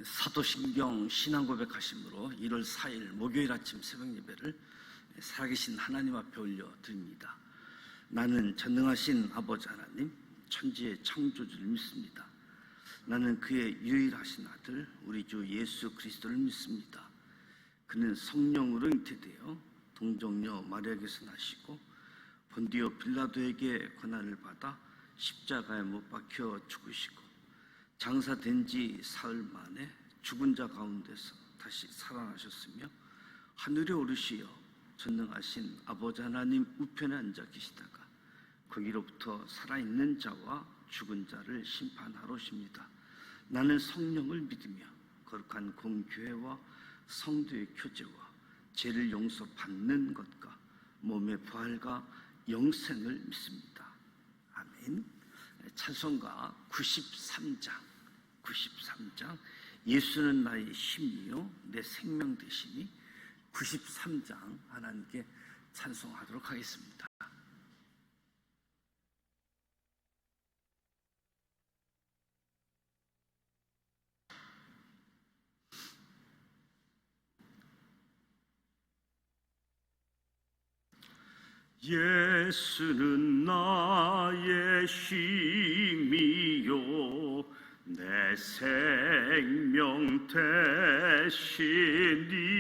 사도신경 신앙고백하심으로 1월 4일 목요일 아침 새벽예배를 살아계신 하나님 앞에 올려드립니다. 나는 전능하신 아버지 하나님, 천지의 창조주를 믿습니다. 나는 그의 유일하신 아들 우리 주 예수 그리스도를 믿습니다. 그는 성령으로 잉태되어 동정녀 마리아에게서 나시고 본디오 빌라도에게 고난을 받아 십자가에 못 박혀 죽으시고 장사된 지 사흘 만에 죽은 자 가운데서 다시 살아나셨으며 하늘에 오르시어 전능하신 아버지 하나님 우편에 앉아 계시다가 거기로부터 살아있는 자와 죽은 자를 심판하러 오십니다. 나는 성령을 믿으며 거룩한 공교회와 성도의 교제와 죄를 용서받는 것과 몸의 부활과 영생을 믿습니다. 아멘. 찬송가 93장 예수는 나의 힘이요 내 생명 되시니 93장 하나님께 찬송하도록 하겠습니다. 예수는 나의 힘이요 내 생명 되시니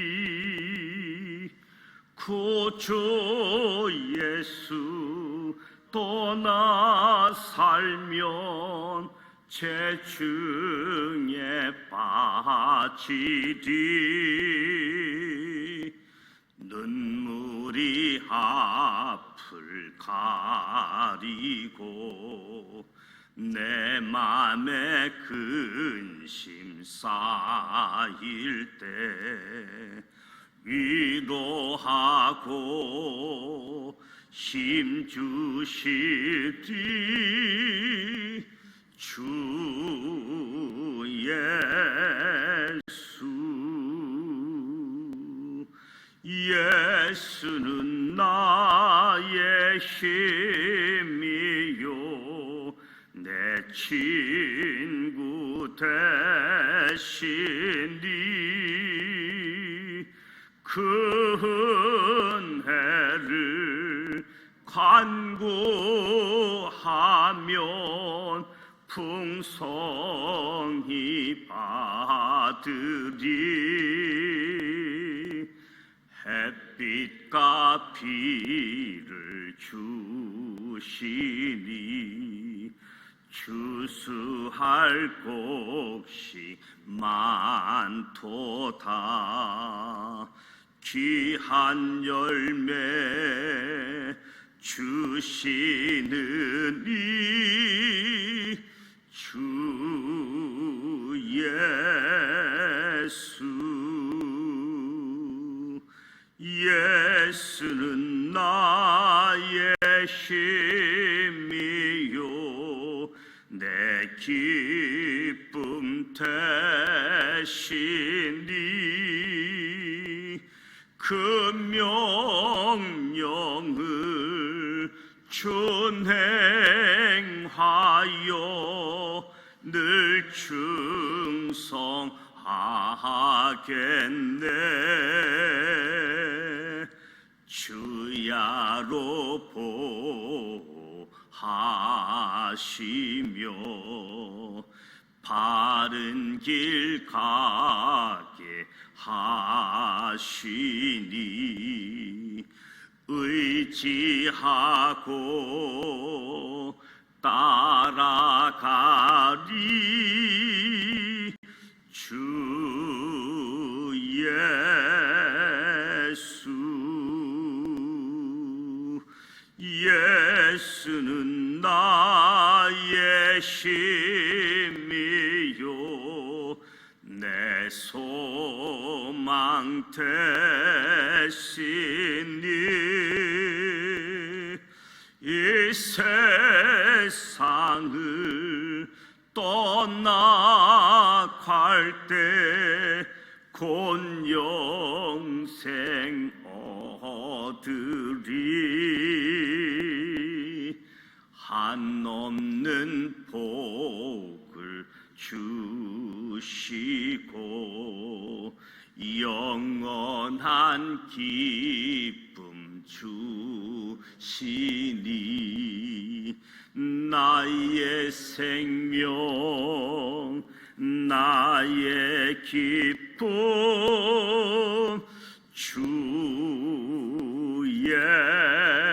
구주 예수 떠나 살면 죄 중에 빠지리 눈물이 앞을 가리고 내 맘에 근심 쌓일 때 위로하고 힘 주시리 주 예수는 나의 힘이요 내 친구 되시니 그 은혜를 간구하면 풍성히 받으리 햇빛과 비를 주시니 추수할 곳이 많도다 귀한 열매 주시느니 주 예수는 나의 힘이요 내 기쁨 되시니 그 명령을 준행하여 늘 충성하겠네 주야로 보하시며 바른 길 가게 하시니 의지하고 따라가리 주 예수는 나의 힘이요 내 소망 되시니 이 세상을 떠나갈 때 곧 영생 얻으리 한없는 복을 주시고 난 기쁨 주시니 나의 생명 나의 기쁨 주 예수.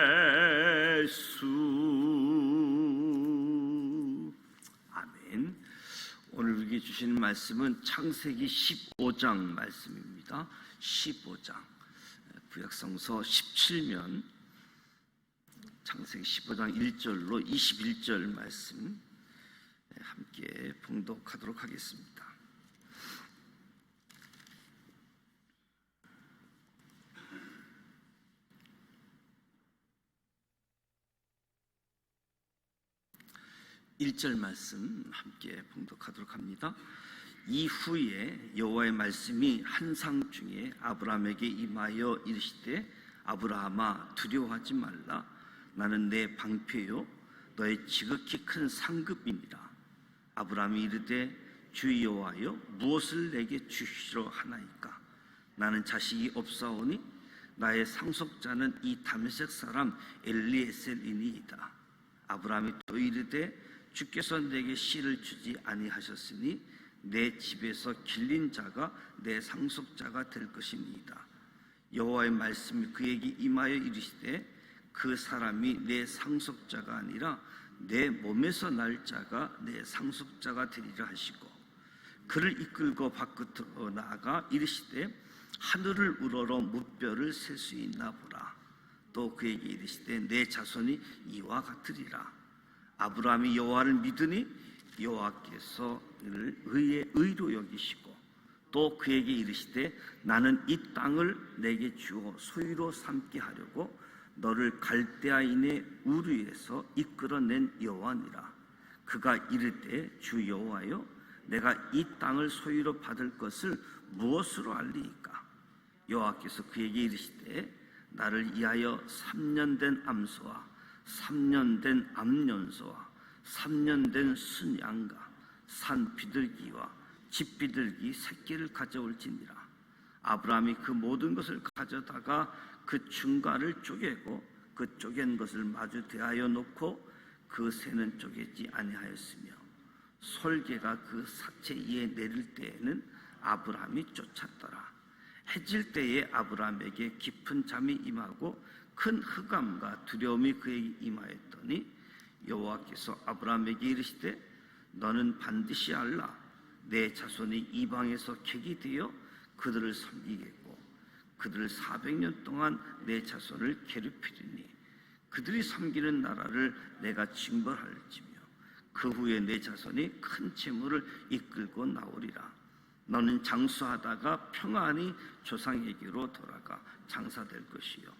아멘. 오늘 우리에게 주시는 말씀은 창세기 15장 말씀입니다. 15장 구약성서 17면 창세기 15장 1절로 21절 말씀 함께 봉독하도록 하겠습니다. (1절) 말씀 함께 봉독하도록 합니다. 이후에 여호와의 말씀이 환상 중에 아브라함에게 임하여 이르시되 아브라함아 두려워하지 말라. 나는 내 방패요 너의 지극히 큰 상급이니라. 아브라함이 이르되 주 여호와여 무엇을 내게 주시려 하나이까. 나는 자식이 없사오니 나의 상속자는 이 다메섹 사람 엘리에셀이니이다. 아브라함이 또 이르되 주께서 내게 씨를 주지 아니하셨으니 내 집에서 길린 자가 내 상속자가 될 것이니이다. 여호와의 말씀이 그에게 임하여 이르시되 그 사람이 내 상속자가 아니라 내 몸에서 날 자가 내 상속자가 되리라 하시고 그를 이끌고 밖으로 나아가 이르시되 하늘을 우러러 무뼈를 셀 수 있나 보라. 또 그에게 이르시되 내 자손이 이와 같으리라. 아브라함이 여호와를 믿으니 여호와께서 그를 의로 여기시고 또 그에게 이르시되 나는 이 땅을 내게 주어 소유로 삼게 하려고 너를 갈대아인의 우르에서 이끌어낸 여호와니라. 그가 이르되 주 여호와여 내가 이 땅을 소유로 받을 것을 무엇으로 알리이까. 여호와께서 그에게 이르시되 나를 위하여 3년 된 암소와 3년 된 암연소와 3년 된 순양과 산 비둘기와 집 비둘기 새끼를 가져올지니라. 아브라함이 그 모든 것을 가져다가 그 중간을 쪼개고 그 쪼갠 것을 마주 대하여 놓고 그 새는 쪼개지 아니하였으며 솔개가 그 사체 위에 내릴 때에는 아브라함이 쫓았더라. 해질 때에 아브라함에게 깊은 잠이 임하고 큰 흑암과 두려움이 그에게 임하였더니 여호와께서 아브라함에게 이르시되 너는 반드시 알라. 내 자손이 이방에서 객이 되어 그들을 섬기겠고 그들을 400년 동안 내 자손을 괴롭히리니 그들이 섬기는 나라를 내가 징벌할지며 그 후에 내 자손이 큰 재물을 이끌고 나오리라. 너는 장수하다가 평안히 조상에게로 돌아가 장사될 것이요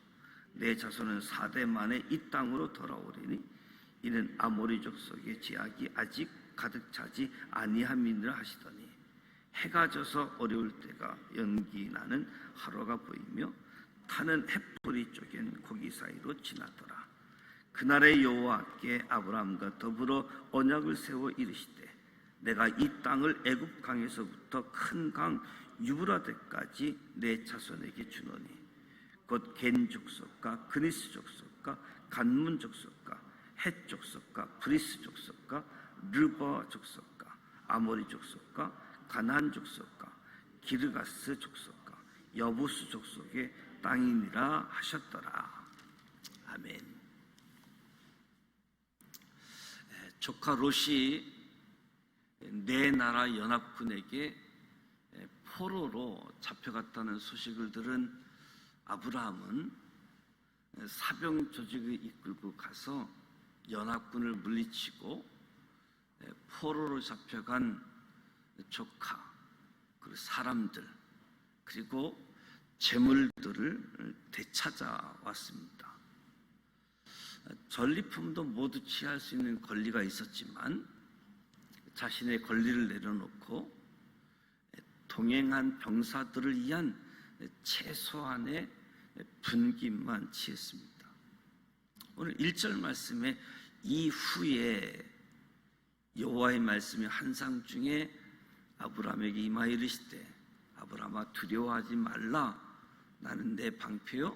내 자손은 4대 만에 이 땅으로 돌아오리니 이는 아모리 족속의 제약이 아직 가득 차지 아니함이니라 하시더니 해가 져서 어려울 때가 연기 나는 하루가 보이며 타는 햇불이 쪼갠 고기 사이로 지나더라. 그날의 여호와께 아브라함과 더불어 언약을 세워 이르시되 내가 이 땅을 애굽 강에서부터 큰 강 유브라데까지 내 자손에게 주노니 곧 겐 족속과 그니스 족속과 간문 족속과 헷 족속과 브리스 족속과 르버 족속과 아모리 족속과 가나안 족속과 기르가스 족속과 여부스 족속의 땅이니라 하셨더라. 아멘. 조카 롯이 네 나라 연합군에게 포로로 잡혀갔다는 소식을 들은 아브라함은 사병 조직을 이끌고 가서 연합군을 물리치고 포로로 잡혀간 조카, 그리고 사람들, 그리고 재물들을 되찾아 왔습니다. 전리품도 모두 취할 수 있는 권리가 있었지만 자신의 권리를 내려놓고 동행한 병사들을 위한 최소한의 분깃만 취했습니다. 오늘 1절 말씀에 이후에 여호와의 말씀이 환상 중에 아브라함에게 임하여 이르시되 아브라함아 두려워하지 말라. 나는 내 방패요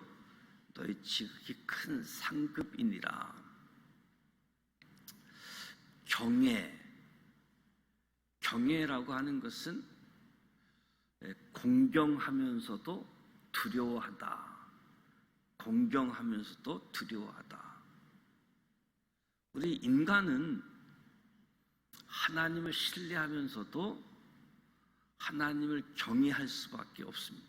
너희 지극히 큰 상급이니라. 경외라고 하는 것은 공경하면서도 두려워하다. 공경하면서도 두려워하다. 우리 인간은 하나님을 신뢰하면서도 하나님을 경외할 수밖에 없습니다.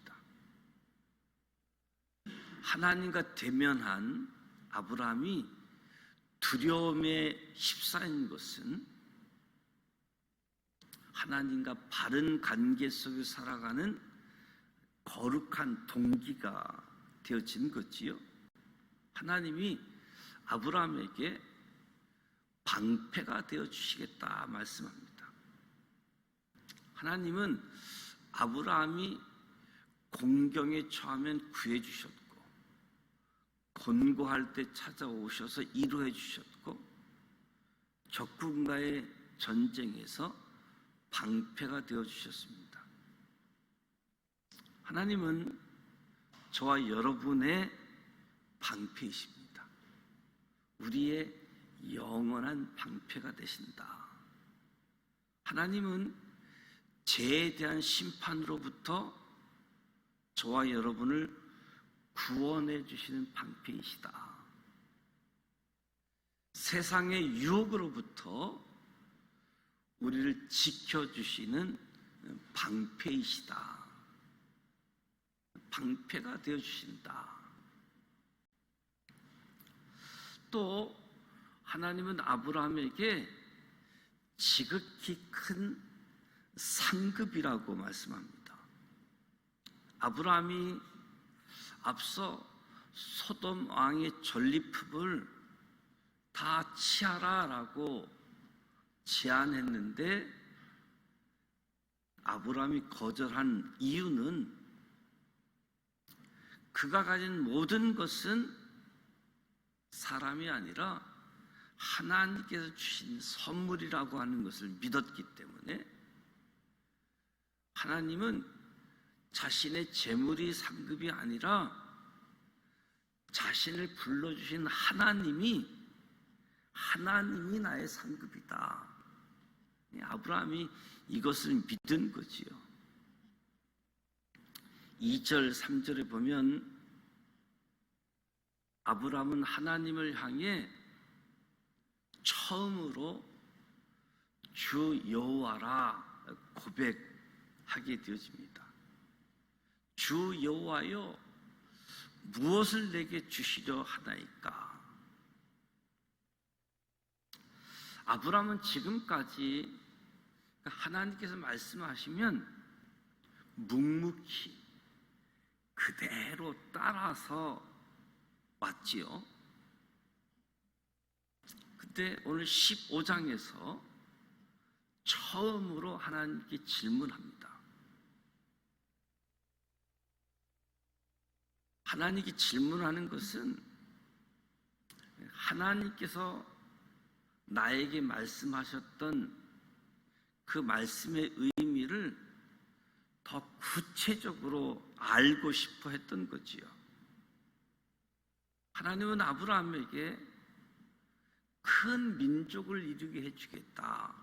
하나님과 대면한 아브라함이 두려움에 휩싸인 것은 하나님과 바른 관계 속에 살아가는 거룩한 동기가 되어진 거지요. 하나님이 아브라함에게 방패가 되어 주시겠다 말씀합니다. 하나님은 아브라함이 공경에 처하면 구해 주셨고, 곤고할 때 찾아오셔서 위로해 주셨고, 적군과의 전쟁에서 방패가 되어 주셨습니다. 하나님은 저와 여러분의 방패이십니다. 우리의 영원한 방패가 되신다. 하나님은 죄에 대한 심판으로부터 저와 여러분을 구원해 주시는 방패이시다. 세상의 유혹으로부터 우리를 지켜주시는 방패이시다. 방패가 되어주신다. 또 하나님은 아브라함에게 지극히 큰 상급이라고 말씀합니다. 아브라함이 앞서 소돔 왕의 전리품을 다 취하라라고 제안했는데 아브라함이 거절한 이유는 그가 가진 모든 것은 사람이 아니라 하나님께서 주신 선물이라고 하는 것을 믿었기 때문에 하나님은 자신의 재물이 상급이 아니라 자신을 불러주신 하나님이 나의 상급이다. 아브라함이 이것을 믿은 거지요. 2절, 3절에 보면 아브라함은 하나님을 향해 처음으로 주 여호와라 고백하게 되어집니다. 주 여호와여 무엇을 내게 주시려 하나이까? 아브라함은 지금까지 하나님께서 말씀하시면 묵묵히 그대로 따라서 왔지요. 근데 오늘 15장에서 처음으로 하나님께 질문합니다. 하나님께 질문하는 것은 하나님께서 나에게 말씀하셨던 그 말씀의 의미를 더 구체적으로 알고 싶어 했던 거지요. 하나님은 아브라함에게 큰 민족을 이루게 해주겠다.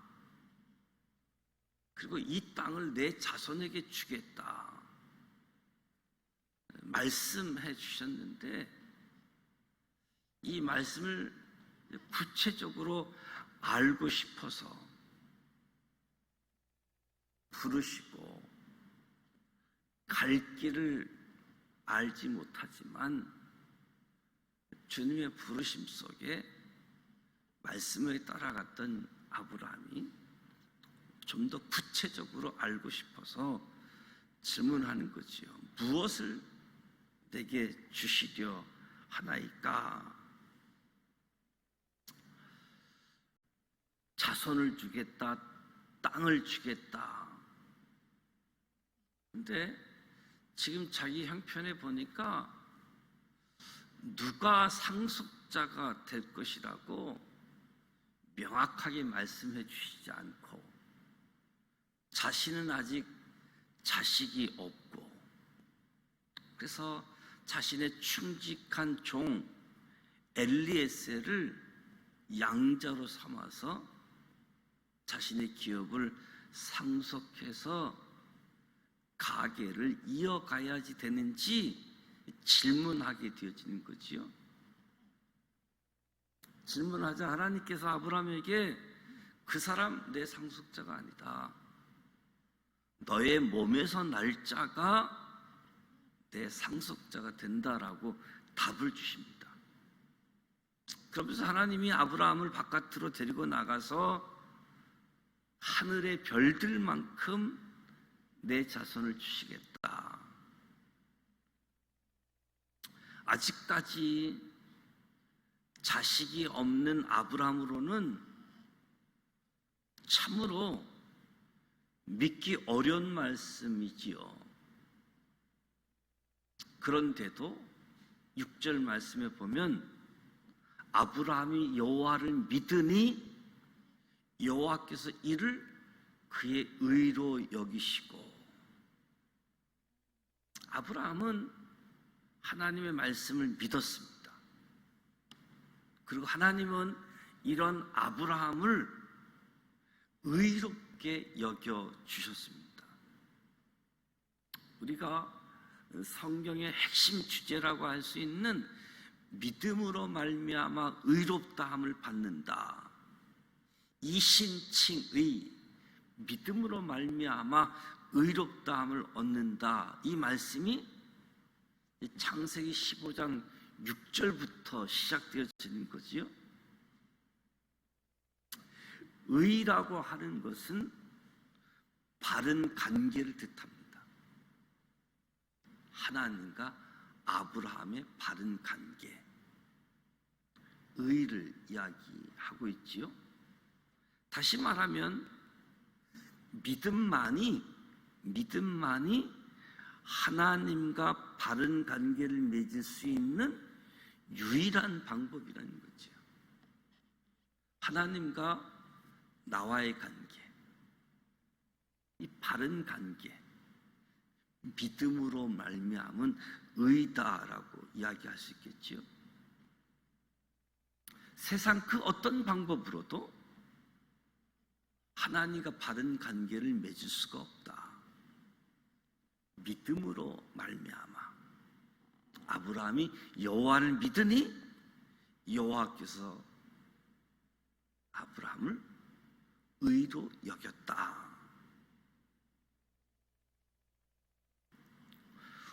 그리고 이 땅을 내 자손에게 주겠다. 말씀해 주셨는데 이 말씀을 구체적으로 알고 싶어서 부르시고 갈 길을 알지 못하지만 주님의 부르심 속에 말씀을 따라갔던 아브라함이 좀 더 구체적으로 알고 싶어서 질문하는 거지요. 무엇을 내게 주시려 하나이까? 자손을 주겠다, 땅을 주겠다. 근데 지금 자기 형편에 보니까 누가 상속자가 될 것이라고 명확하게 말씀해 주시지 않고 자신은 아직 자식이 없고 그래서 자신의 충직한 종 엘리에셀을 양자로 삼아서 자신의 기업을 상속해서 가계를 이어가야지 되는지 질문하게 되어지는 거지요. 질문하자 하나님께서 아브라함에게 그 사람 내 상속자가 아니다. 너의 몸에서 날 자가 내 상속자가 된다라고 답을 주십니다. 그러면서 하나님이 아브라함을 바깥으로 데리고 나가서 하늘의 별들만큼 내 자손을 주시겠다. 아직까지 자식이 없는 아브라함으로는 참으로 믿기 어려운 말씀이지요. 그런데도 6절 말씀에 보면 아브라함이 여호와를 믿으니 여호와께서 이를 그의 의로 여기시고, 아브라함은 하나님의 말씀을 믿었습니다. 그리고 하나님은 이런 아브라함을 의롭게 여겨주셨습니다. 우리가 성경의 핵심 주제라고 할 수 있는 믿음으로 말미암아 의롭다함을 받는다, 이신칭의 믿음으로 말미암아 의롭다함을 얻는다, 이 말씀이 창세기 15장 6절부터 시작되어지는 거지요. 의라고 하는 것은 바른 관계를 뜻합니다. 하나님과 아브라함의 바른 관계, 의를 이야기하고 있지요. 다시 말하면 믿음만이 하나님과 바른 관계를 맺을 수 있는 유일한 방법이라는 거죠. 하나님과 나와의 관계, 이 바른 관계, 믿음으로 말미암은 의다라고 이야기할 수 있겠지요. 세상 그 어떤 방법으로도 하나님과 바른 관계를 맺을 수가 없다. 믿음으로 말미암아 아브라함이 여호와를 믿으니 여호와께서 아브라함을 의로 여겼다.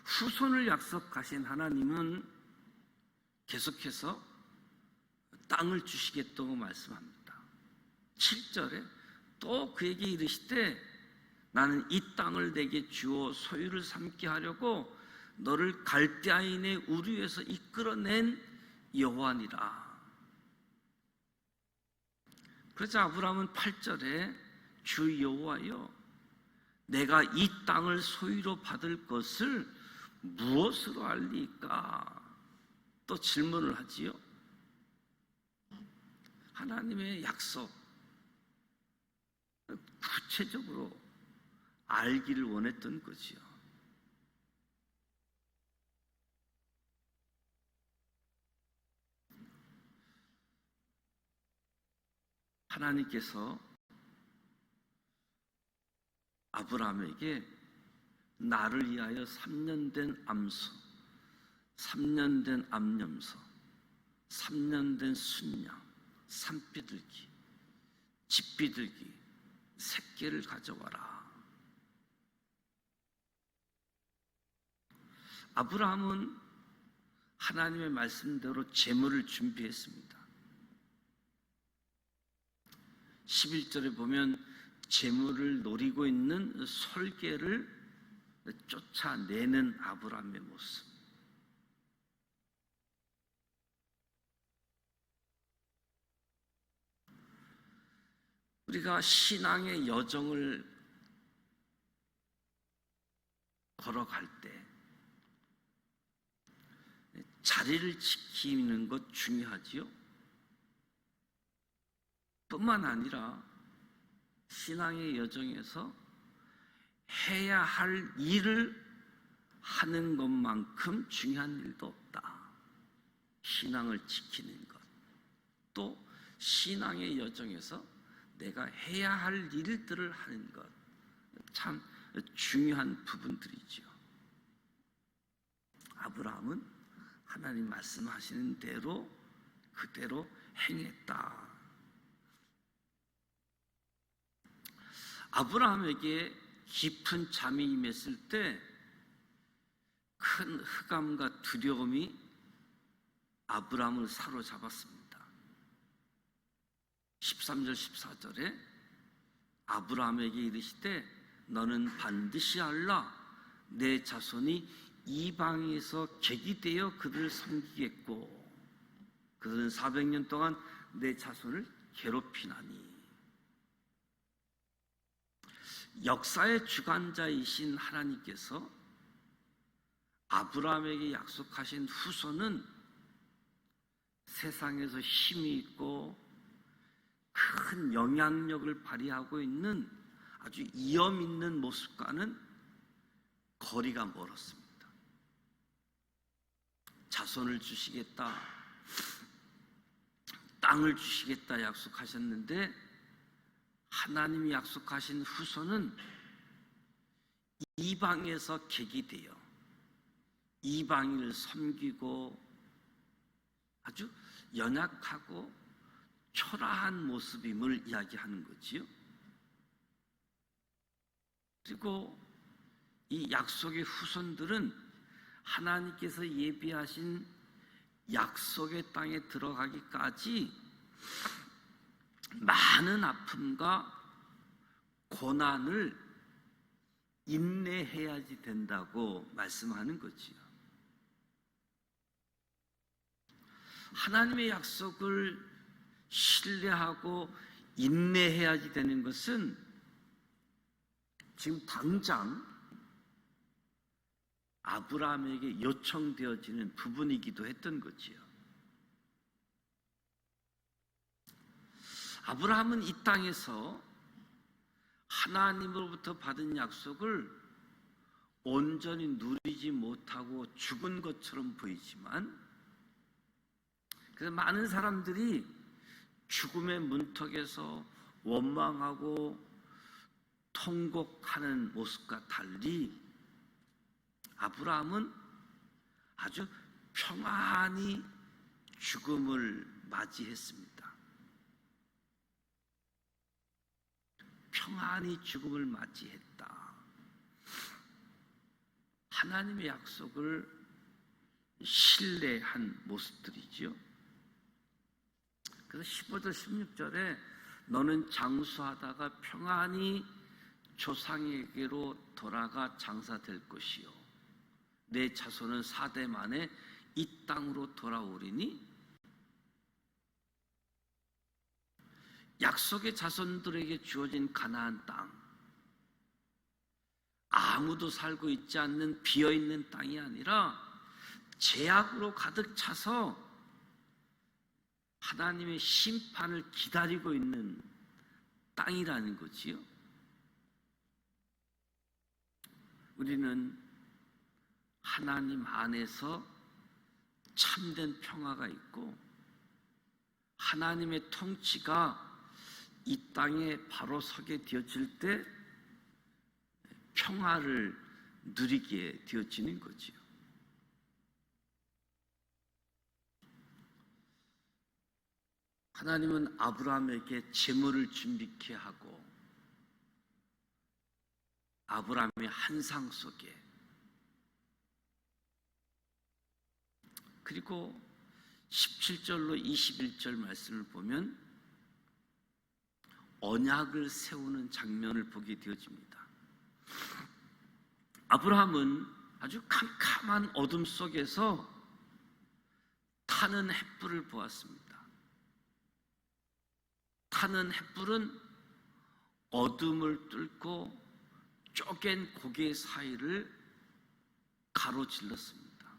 후손을 약속하신 하나님은 계속해서 땅을 주시겠다고 말씀합니다. 7절에 또 그에게 이르시되 나는 이 땅을 내게 주어 소유를 삼게 하려고 너를 갈대아인의 우르에서 이끌어낸 여호와니라. 그래서 아브라함은 8절에 주 여호와여 내가 이 땅을 소유로 받을 것을 무엇으로 알리까? 또 질문을 하지요. 하나님의 약속 구체적으로 알기를 원했던 거지요. 하나님께서 아브라함에게 나를 위하여 3년 된 암소, 3년 된 암염소, 3년 된 순양, 산비둘기, 집비둘기 3개를 가져와라. 아브라함은 하나님의 말씀대로 제물을 준비했습니다. 11절에 보면 제물을 노리고 있는 솔개를 쫓아내는 아브라함의 모습. 우리가 신앙의 여정을 걸어갈 때 자리를 지키는 것 중요하지요. 뿐만 아니라 신앙의 여정에서 해야 할 일을 하는 것만큼 중요한 일도 없다. 신앙을 지키는 것, 또 신앙의 여정에서 내가 해야 할 일들을 하는 것, 참 중요한 부분들이죠. 아브라함은 하나님 말씀하시는 대로 그대로 행했다. 아브라함에게 깊은 잠이 임했을 때 큰 흑암과 두려움이 아브라함을 사로잡았습니다. 13절 14절에 아브라함에게 이르시되 너는 반드시 알라 내 자손이 이방에서 객이 되어 그들을 섬기겠고 그들은 400년 동안 내 자손을 괴롭히나니. 역사의 주관자이신 하나님께서 아브라함에게 약속하신 후손은 세상에서 힘이 있고 큰 영향력을 발휘하고 있는 아주 위험 있는 모습과는 거리가 멀었습니다. 자손을 주시겠다, 땅을 주시겠다 약속하셨는데 하나님이 약속하신 후손은 이방에서 객이 되어 이방인을 섬기고 아주 연약하고 초라한 모습임을 이야기하는 거지요. 그리고 이 약속의 후손들은 하나님께서 예비하신 약속의 땅에 들어가기까지 많은 아픔과 고난을 인내해야지 된다고 말씀하는 거지요. 하나님의 약속을 신뢰하고 인내해야지 되는 것은 지금 당장 아브라함에게 요청되어지는 부분이기도 했던 거지요. 아브라함은 이 땅에서 하나님으로부터 받은 약속을 온전히 누리지 못하고 죽은 것처럼 보이지만 그래서 많은 사람들이 죽음의 문턱에서 원망하고 통곡하는 모습과 달리 아브라함은 아주 평안히 죽음을 맞이했습니다. 평안히 죽음을 맞이했다. 하나님의 약속을 신뢰한 모습들이죠. 그래서 15절 16절에 너는 장수하다가 평안히 조상에게로 돌아가 장사될 것이요 내 자손은 4대 만에 이 땅으로 돌아오리니. 약속의 자손들에게 주어진 가나안 땅, 아무도 살고 있지 않는 비어있는 땅이 아니라 죄악으로 가득 차서 하나님의 심판을 기다리고 있는 땅이라는 거지요. 우리는 하나님 안에서 참된 평화가 있고 하나님의 통치가 이 땅에 바로 서게 되어질 때 평화를 누리게 되어지는 거지요. 하나님은 아브라함에게 재물을 준비케 하고 아브라함의 환상 속에 그리고 17절로 21절 말씀을 보면 언약을 세우는 장면을 보게 되어집니다. 아브라함은 아주 캄캄한 어둠 속에서 타는 횃불을 보았습니다. 타는 횃불은 어둠을 뚫고 쪼갠 고개 사이를 가로질렀습니다.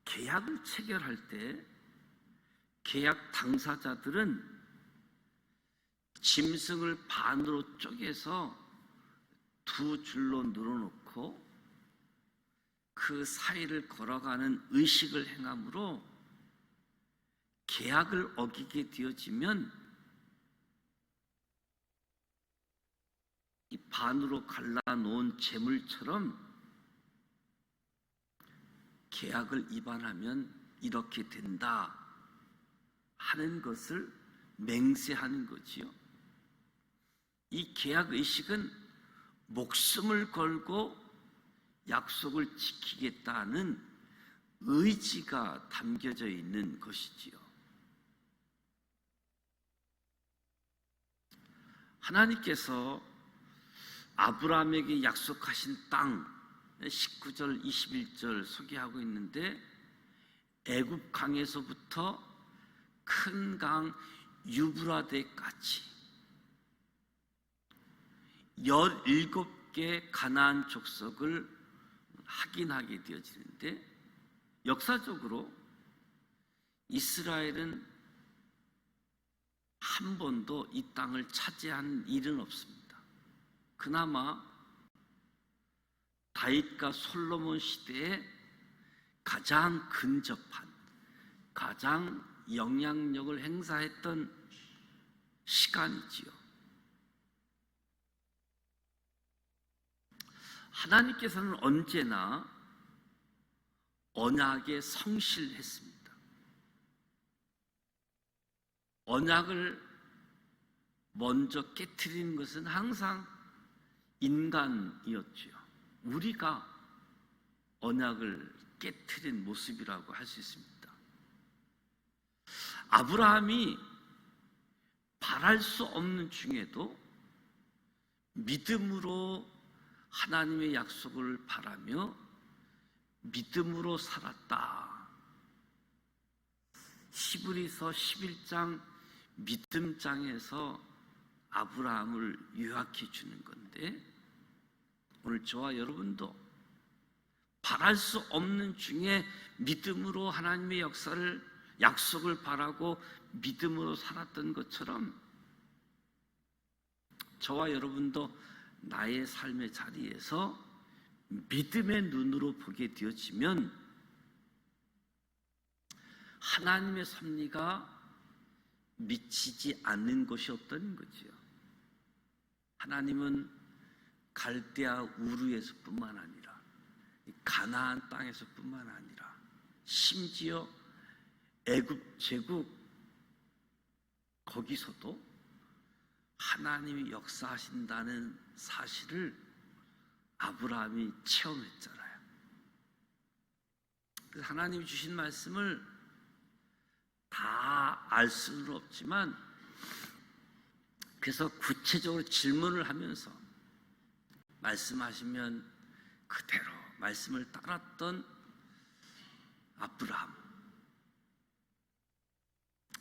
계약을 체결할 때 계약 당사자들은 짐승을 반으로 쪼개서 두 줄로 늘어놓고 그 사이를 걸어가는 의식을 행함으로 계약을 어기게 되어지면 이 반으로 갈라놓은 재물처럼 계약을 위반하면 이렇게 된다 하는 것을 맹세하는 거지요. 이 계약 의식은 목숨을 걸고 약속을 지키겠다는 의지가 담겨져 있는 것이지요. 하나님께서 아브라함에게 약속하신 땅 19절 21절 소개하고 있는데, 애굽 강에서부터 큰 강 유브라데까지 17개 가나안 족속을 확인하게 되어지는데, 역사적으로 이스라엘은 한 번도 이 땅을 차지한 일은 없습니다. 그나마 다윗과 솔로몬 시대에 가장 근접한, 가장 영향력을 행사했던 시간이지요. 하나님께서는 언제나 언약에 성실했습니다. 언약을 먼저 깨트리는 것은 항상 인간이었죠. 우리가 언약을 깨트린 모습이라고 할 수 있습니다. 아브라함이 바랄 수 없는 중에도 믿음으로 하나님의 약속을 바라며 믿음으로 살았다. 히브리서 11장 믿음장에서 아브라함을 요약해 주는 건데, 오늘 저와 여러분도 바랄 수 없는 중에 믿음으로 하나님의 약속을 바라고 믿음으로 살았던 것처럼, 저와 여러분도 나의 삶의 자리에서 믿음의 눈으로 보게 되어지면 하나님의 섭리가 미치지 않는 것이 없다는 거지요. 하나님은 갈대아 우르에서뿐만 아니라 가나안 땅에서뿐만 아니라 심지어 애굽 제국 거기서도 하나님이 역사하신다는 사실을 아브라함이 체험했잖아요. 그래서 하나님이 주신 말씀을 다 알 수는 없지만, 그래서 구체적으로 질문을 하면서 말씀하시면 그대로 말씀을 따랐던 아브라함,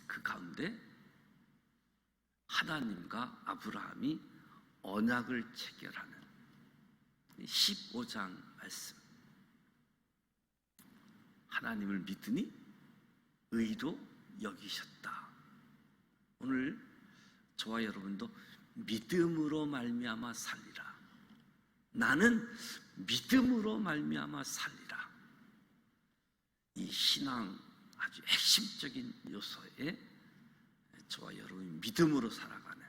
그 가운데 하나님과 아브라함이 언약을 체결하는 15장 말씀, 하나님을 믿으니 의로 여기셨다. 오늘 저와 여러분도 믿음으로 말미암아 살리라, 나는 믿음으로 말미암아 살리라, 이 신앙 아주 핵심적인 요소에 저와 여러분이 믿음으로 살아가는,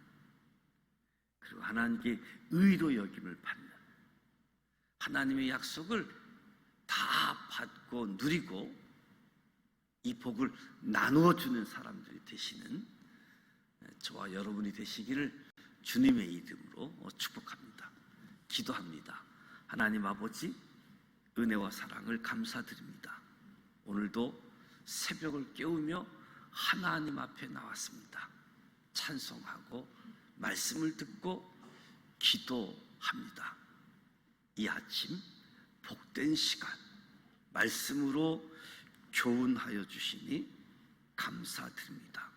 그리고 하나님께 의로 여김을 받는, 하나님의 약속을 다 받고 누리고 이 복을 나누어 주는 사람들이 되시는 저와 여러분이 되시기를 주님의 이름으로 축복합니다. 기도합니다. 하나님 아버지, 은혜와 사랑을 감사드립니다. 오늘도 새벽을 깨우며 하나님 앞에 나왔습니다. 찬송하고 말씀을 듣고 기도합니다. 이 아침 복된 시간 말씀으로 교훈하여 주시니 감사드립니다.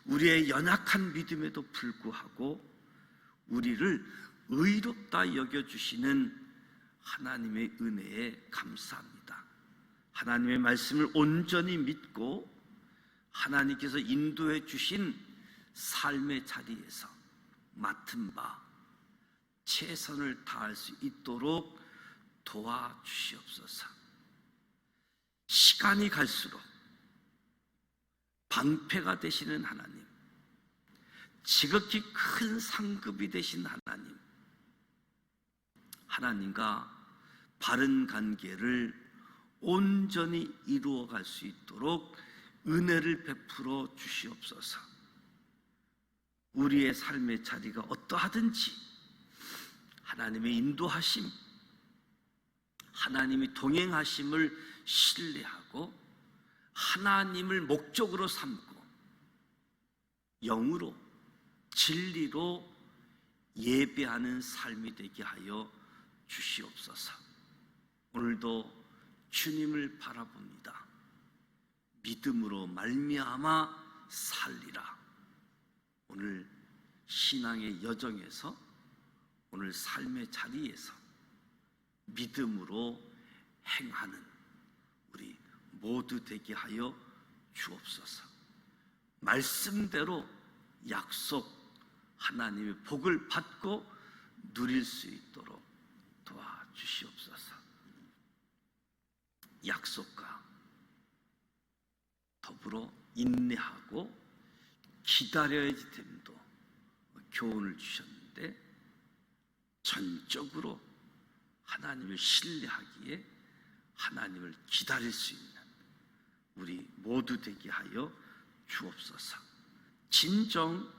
우리의 연약한 믿음에도 불구하고 우리를 의롭다 여겨주시는 하나님의 은혜에 감사합니다. 하나님의 말씀을 온전히 믿고 하나님께서 인도해 주신 삶의 자리에서 맡은 바 최선을 다할 수 있도록 도와주시옵소서. 시간이 갈수록 방패가 되시는 하나님, 지극히 큰 상급이 되신 하나님, 하나님과 바른 관계를 온전히 이루어갈 수 있도록 은혜를 베풀어 주시옵소서. 우리의 삶의 자리가 어떠하든지 하나님의 인도하심, 하나님이 동행하심을 신뢰하고 하나님을 목적으로 삼고 영으로 진리로 예배하는 삶이 되게 하여 주시옵소서. 오늘도 주님을 바라봅니다. 믿음으로 말미암아 살리라. 오늘 신앙의 여정에서, 오늘 삶의 자리에서 믿음으로 행하는 우리 모두 되게 하여 주옵소서. 말씀대로 약속 하나님의 복을 받고 누릴 수 있도록 도와주시옵소서. 약속과 더불어 인내하고 기다려야지 됨도 교훈을 주셨는데, 전적으로 하나님을 신뢰하기에 하나님을 기다릴 수 있는 우리 모두 되게 하여 주옵소서. 진정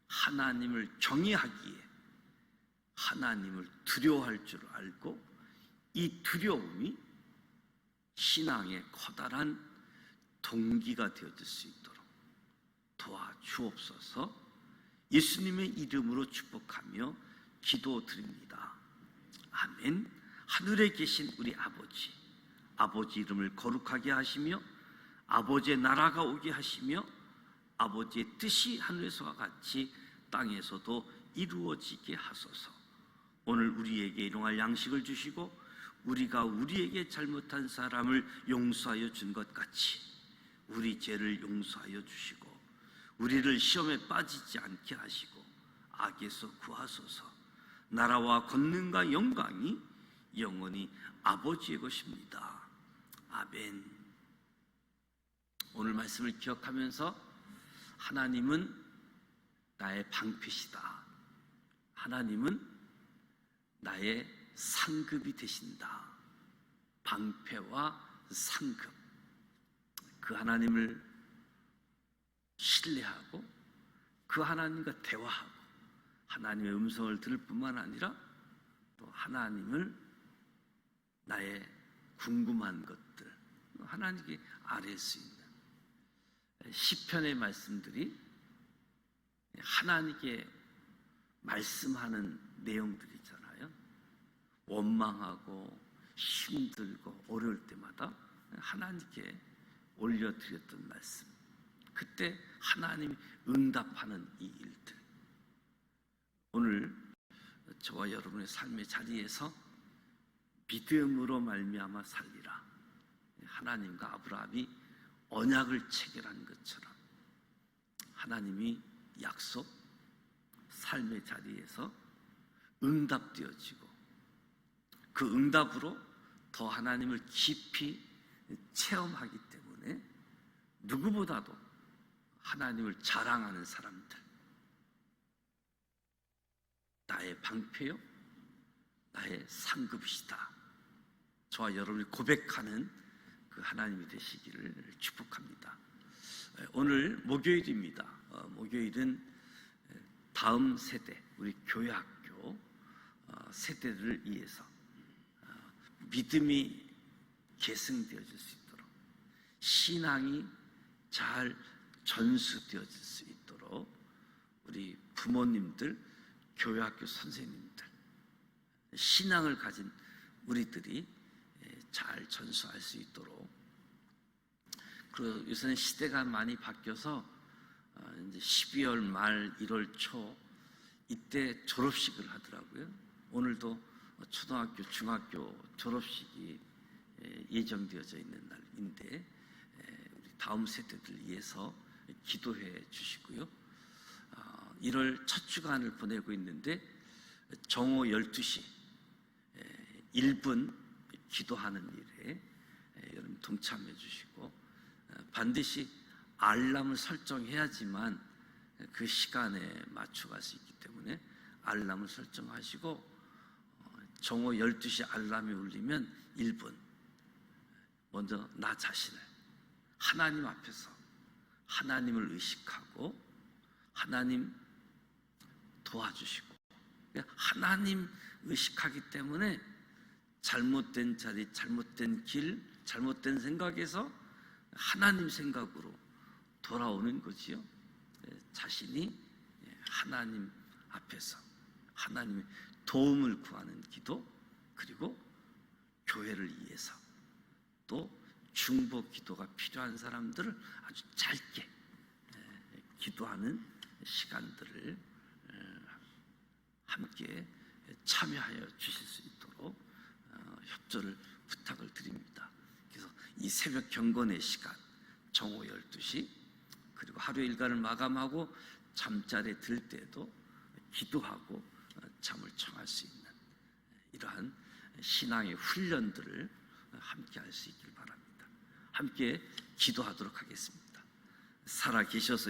하나님을 경외하기에 하나님을 두려워할 줄 알고, 이 두려움이 신앙의 커다란 동기가 되어질 수 있도록 도와주옵소서. 예수님의 이름으로 축복하며 기도드립니다. 아멘. 하늘에 계신 우리 아버지, 아버지 이름을 거룩하게 하시며 아버지의 나라가 오게 하시며 아버지의 뜻이 하늘에서와 같이 땅에서도 이루어지게 하소서. 오늘 우리에게 일용할 양식을 주시고 우리가 우리에게 잘못한 사람을 용서하여 준 것 같이 우리 죄를 용서하여 주시고 우리를 시험에 빠지지 않게 하시고 악에서 구하소서. 나라와 권능과 영광이 영원히 아버지의 것입니다. 아멘. 오늘 말씀을 기억하면서 하나님은 나의 방패시다. 하나님은 나의 상급이 되신다. 방패와 상급. 그 하나님을 신뢰하고 그 하나님과 대화하고 하나님의 음성을 들을 뿐만 아니라 또 하나님을 나의 궁금한 것들 하나님께 아뢰 수 있는 시편의 말씀들이 하나님께 말씀하는 내용들이잖아요. 원망하고 힘들고 어려울 때마다 하나님께 올려드렸던 말씀, 그때 하나님이 응답하는 이 일들, 오늘 저와 여러분의 삶의 자리에서 믿음으로 말미암아 살리라. 하나님과 아브라함이 언약을 체결한 것처럼 하나님이 약속, 삶의 자리에서 응답되어지고 그 응답으로 더 하나님을 깊이 체험하기 때문에 누구보다도 하나님을 자랑하는 사람들, 나의 방패요, 나의 상급이시다. 저와 여러분이 고백하는 그 하나님이 되시기를 축복합니다. 오늘 목요일입니다. 목요일은 다음 세대, 우리 교회학교 세대를 위해서 믿음이 계승되어질 수 있도록, 신앙이 잘 전수되어질 수 있도록 우리 부모님들, 교회학교 선생님들, 신앙을 가진 우리들이 잘 전수할 수 있도록. 그리고 요새는 시대가 많이 바뀌어서 이제 12월 말 1월 초 이때 졸업식을 하더라고요. 오늘도 초등학교, 중학교 졸업식이 예정되어져 있는 날인데 우리 다음 세대들 위해서 기도해 주시고요. 1월 첫 주간을 보내고 있는데 정오 12시 1분 기도하는 일에 여러분 동참해 주시고, 반드시 알람을 설정해야지만 그 시간에 맞춰갈 수 있기 때문에 알람을 설정하시고, 정오 12시 알람이 울리면 1분 먼저 나 자신을 하나님 앞에서 하나님을 의식하고 하나님 도와주시고, 하나님 의식하기 때문에 잘못된 자리, 잘못된 길, 잘못된 생각에서 하나님 생각으로 돌아오는 거지요. 자신이 하나님 앞에서 하나님의 도움을 구하는 기도, 그리고 교회를 위해서 또 중보 기도가 필요한 사람들을 아주 짧게 기도하는 시간들을 함께 참여하여 주실 수 있도록 협조를 부탁을 드립니다. 그래서 이 새벽 경건의 시간, 정오 12시, 그리고 하루 일과를 마감하고 잠자리에 들 때도 기도하고 잠을 청할 수 있는 이러한 신앙의 훈련들을 함께 할 수 있길 바랍니다. 함께 기도하도록 하겠습니다. 살아 계셔서